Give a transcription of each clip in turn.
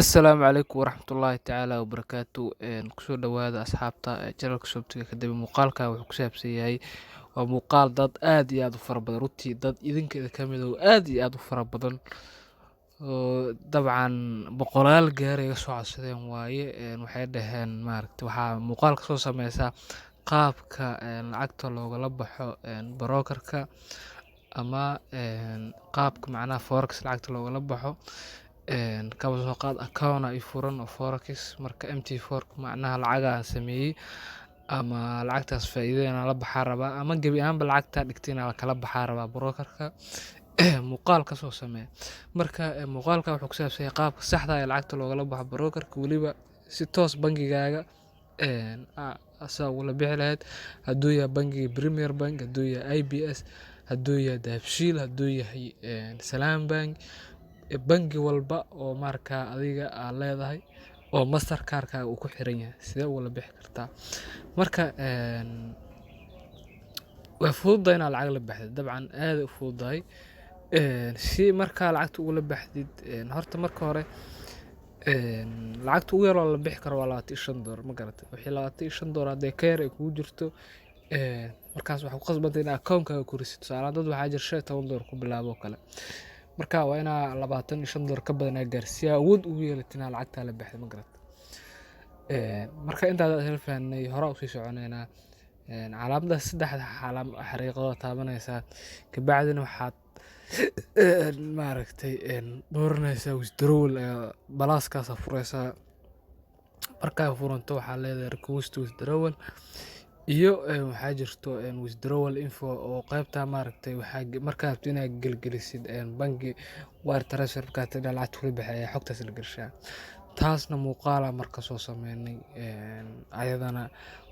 Asalaamu calaykum waraxmatullaahi tacaala wabarakaatu kusoo dhawaada asxaabta channelka Shoptiga kadib muuqaalka wuxuu ku saabsan yahay waa muuqaal dad aad iyo aad u fara badan runtii dad idinkeeda ka mid oo aad iyo aad u fara badan oo dabcan boqolaal gaar iga soo codsadeen waaye waxay dhaheen maaragtay waxaa muuqaalka soo sameysaa qaabka lacagta loogala baxo brokerka ama qaabka macnaha forex lacagta loogala baxo kaba soo qaad account ay furan oo forex marka MT4 macnaha lacaga sameeyay ama lacagtaas faa'iideyna la baxaa rabaa ama gabi ahaanba lacagta dhigtayna kala baxaa rabaa brokerka muuqaal ka soo sameeya marka muuqaalka wuxuu ku saabsan yahay qaabka saxda ah ee lacagta loogala baxo brokerka waliba si toos bangigaaga asaa ugula bixi lahayd hadduu yahay bangiga Premier Bank hadduu yahay IBS hadduu yahay Dahabshiil hadduu yahay Salaam Bank bangi walba oo markaa adiga aad leedahay oo mastercard-kaaga uu ku xiran yahay sidee ugula bixi kartaa marka way fududahay inaad lacag la baxdid dabcan aad u fududahay si markaa lacagta ugula baxdid horta marka hore lacagta ugu yar oo la bixi karo waa $25 ma garatay wixii $25 hadday ka yar ay kugu jirto markaas waxaa ku qasbantay in account-kaaga ku risid tusaale dad waxaa jira $15 ku bilaabo oo kale marka waa inaa $25 ka badan aad gaarsiiya awood ugu yeelatin inaad lacagtaa la baxdo ma garatay marka intaad isla fahanay hore usii soconeynaa calaamada saddexda xariiqadood taabanaysaa kabacdina waxaad maaragtay dooranaysaa withdrawal balaaskaas furaysaa markaa furanto waxaa leedahay request withdrawal iyo waxaa jirto withdrawal info oo qaybta maaragtay waxaa markaa rabto inaad gelgelisid bangi wire transfer markaa tii lacagta kula baxaya xogtaas la gashaa taasna muuqaala marka soo sameynay ayadana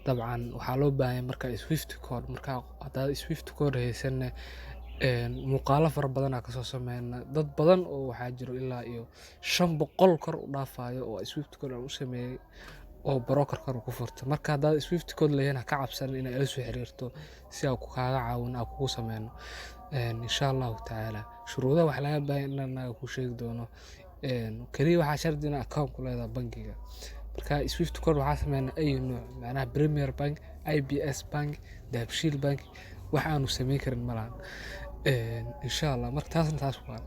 dabcan waxaa loo baahan yahay marka Swift code marka hadaad Swift code haysanna muuqaalo fara badan ka soo sameeyna dad badan oo waxaa jiro ilaa iyo 500 kor u dhaafayo oo Swift code u sameeyay oo brokerkan ku furtay marka hadaad Swift code leeyahay ka cabsan in ay soo xiriirto si ay ku kaaga caawin aan kugu sameeyno insha Allah taala shuruudaha wax laga baahan inaan ku sheegi doono kaliya waxaa shardi in account ku leedahay bangiga marka Swift code waxaa sameeynaa ay nooc macnaha Premier Bank IBS Bank Dahabshiil Bank wax aanu sameyn karin malahan insha Allah marka taas waa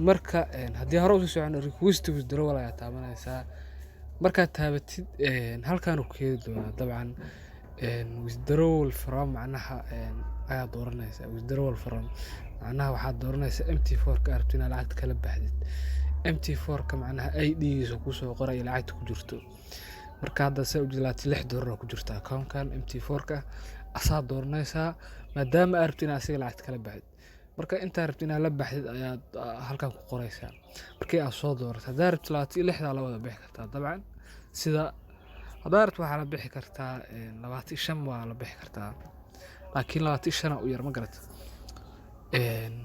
marka haddii hore u soo socono request withdrawal ayaa taabanaysaa markaad taabatid halkaan uu keeni doonaa dabcan withdrawal from macnaha ayaa dooranaysaa withdrawal from macnaha waxaad dooranaysaa MT4 ka arabto inaad lacagta kala baxdid MT4 ka macnaha ID-giisa ku soo qoray lacagta ku jirto marka hadda soo ujlaatay $6 ku jirta account-kan MT4 ka asaa dooranaysaa maadaama aad rabto inaad asiga lacagta kala baxdid marka inta rabto inaad la baxdid ayaad halkan ku qoraysaa markii aad soo doorato hadaa rabto 26 la wada bixi kartaa dabcan sida hadaa rabto waxaa la bixi kartaa 25 waa la bixi kartaa laakiin 25 u yar ma garat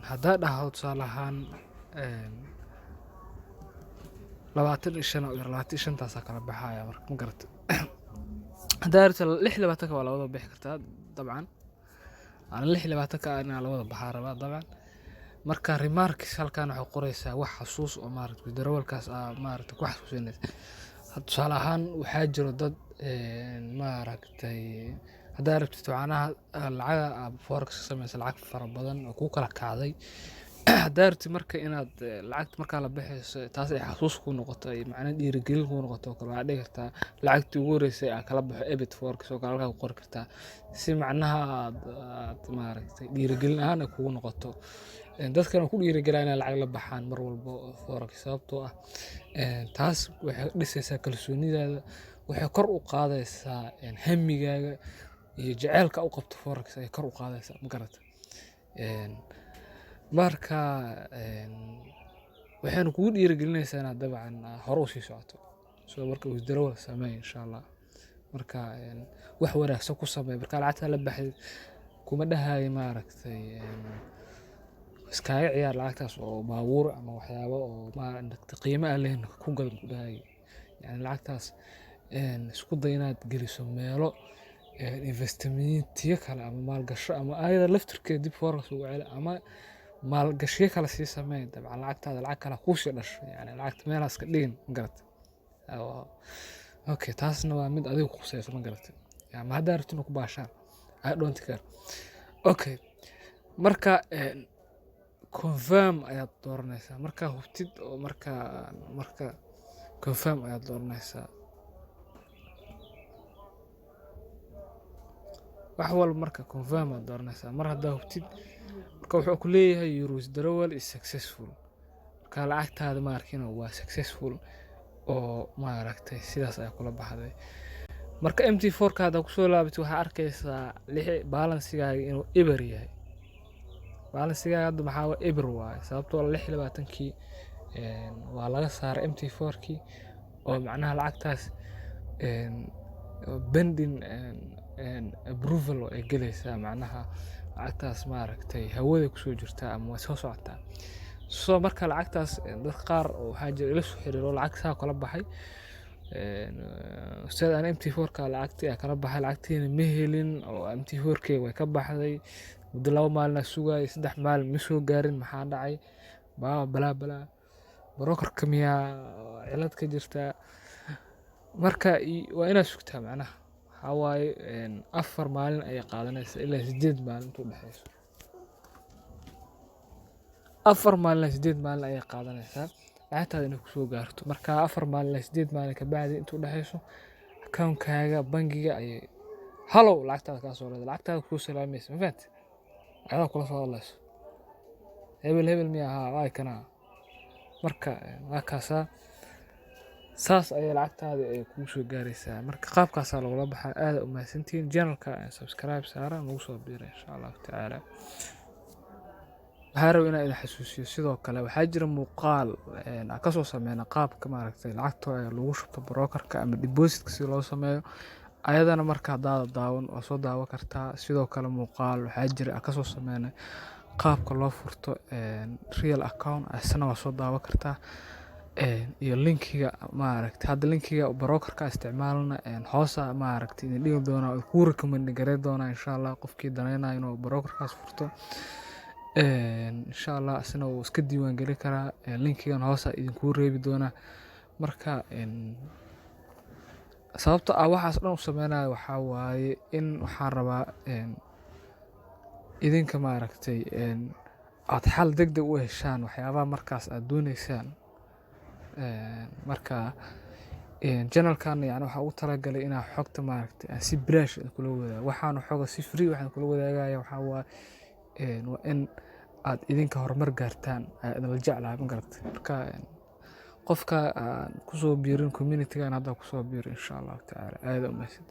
hadaa dhaho tusaale ahaan 25 u yar 25 taas kala baxaya marka ma garat hadaa rabto 26 waa la wada bixi kartaa dabcan aan 26 ana la wada baxaa rabaa dabcan marka remarks halkaan waxa qoraysaa wax xasuus oo maaragtay withdrawalkaas maaragtay ku xasuusinaysa tusaale ahaan waxaa jiro dad maaragtay hadaa rabtid macnaha lacaga forex sameeyay lacag fara badan oo ku kala kacday hadaa rabtid marka inaad lacagta marka la bixayso taas ay xasuus ku noqoto ay macnaha dhiirigelin ku noqoto kala waa dhigi kartaa lacagtii ugu horeysay aad kala baxo ebit forex oo kala ku qori kartaa si macnaha aad maaragtay dhiirigelin ahaan kugu noqoto dadkan ku dhiirigelina inay lacag la baxaan mar walba forex sababtoo ah taas waxay dhisaysaa kalsoonidaada waxay kor u qaadaysaa hamigaaga iyo jaceylka u qabto forex ay kor u qaadaysaa ma garata marka waxaan kugu dhiirigelinaysaa inaad dabcan hore u sii socoto soo marka withdrawal sameey insha Allah marka wax wanaagsan ku sameey marka lacagta la baxay kuma dhahay maaragtay iskaaga ciyaar lacagtaas oo baabuur ama waxyaabo oo maaragtay qiimo ah leh ku gadan ku dhahay yani lacagtaas isku day inaad geliso meelo investment kale ama maalgasho ama ayada laftirkeeda dib forex ugu celi ama maalgashiyo kale sii samee dabcan lacagtaada lacag kale kuu sii dhasho yani lacagta meelaha iska dhigin ma garatay okay taasna waa mid adiga khusayso ma garatay yani ma haddaa rabtid inaad ku baashaan I don't care okay marka confirm ayaad dooranaysaa markaa hubtid oo marka confirm ayaad dooranaysaa wax walba marka confirm ayaad dooranaysaa mar haddaa hubtid marka wuxuu ku leeyahay your withdrawal is successful marka lacagtaada ma arkino waa successful oo ma aragtay sidaas ayaa kula baxday marka MT4 ka hadda kusoo laabatay waxaa arkaysaa balansigaaga inuu eber yahay balansigaaga hadda maxaa waa eber waaye sababtoo 26 waa laga saaray MT4 kii oo macnaha lacagtaas pending approval ay galaysaa macnaha lacagtaas ma aragtay hawada kusoo jirtaa ama way soo socotaa soo marka lacagtaas dad qaar oo waxaa jira ila soo xiriiro lacag saa kala baxay sida aan MT4 ka lacagtii kala baxay lacagtiina ma helin oo MT4 kee way ka baxday muddo 2 maalin sugay 3 maalin ma soo gaarin maxaa dhacay bala broker kamiya cilad ka jirta marka waa inaad sugtaa macnaha waxa waaye 4 maalin ay qaadanaysaa ilaa 8 maalin intuu dhaxayso 4 maalin 8 maalin ay qaadanaysaa lacagtaada inay kusoo gaarto marka 4 maalin 8 maalin ka bacdi intuu dhaxayso account-kaaga bangiga ay halow lacagtaada ka soo leedahay lacagtaada ku salaamaysa ma fahanti ayaa kula soo hadlayso hebel miya waa kana marka waa kaasa saas ay lacagtaada ay ku soo gaaraysaa marka qaabkaas loola baxaa aad u mahadsantiin channelka subscribe saara nagu soo biiro insha Allah taala waxaan rabaa inaan xasuusiyo sidoo kale waxaa jira muuqaal ka soo sameeyna qaabka ma aragtay lacagta lagu shubto brokerka ama deposit si loo sameeyo ayadana marka daawan oo soo daawa kartaa sidoo kale muuqaal waxaa jira ka soo sameeyna qaabka loo furto real account asna waa soo daawa kartaa iyo linkiga ma aragtay hadda linkiga brokerka isticmaalna hoosa ma aragtay in dhigo doona ku recommend gareey doona insha Allah qofkii danaynayo inuu brokerkaas furto insha Allah asna uu iska diiwaan gali karaa linkigan hoosa idinku reebi doona marka sababta waxaas dhan u sameeynayo waxa waaye in waxaan rabaa idinka ma aragtay aad xal degdeg u heshaan waxyaabaha markaas aad doonaysaan marka channelkan yani waxa uu talagalay inaa xogta ma aragtay si bilaash kula wadaago waxaan xoga si free waxaan kula wadaagaya waxa waa in aad idinka horumar gaartaan aad la jeclahay ma garatay marka qofka ku soo biirin community-ga hadda ku soo biir insha Allah taala aad u mahadsan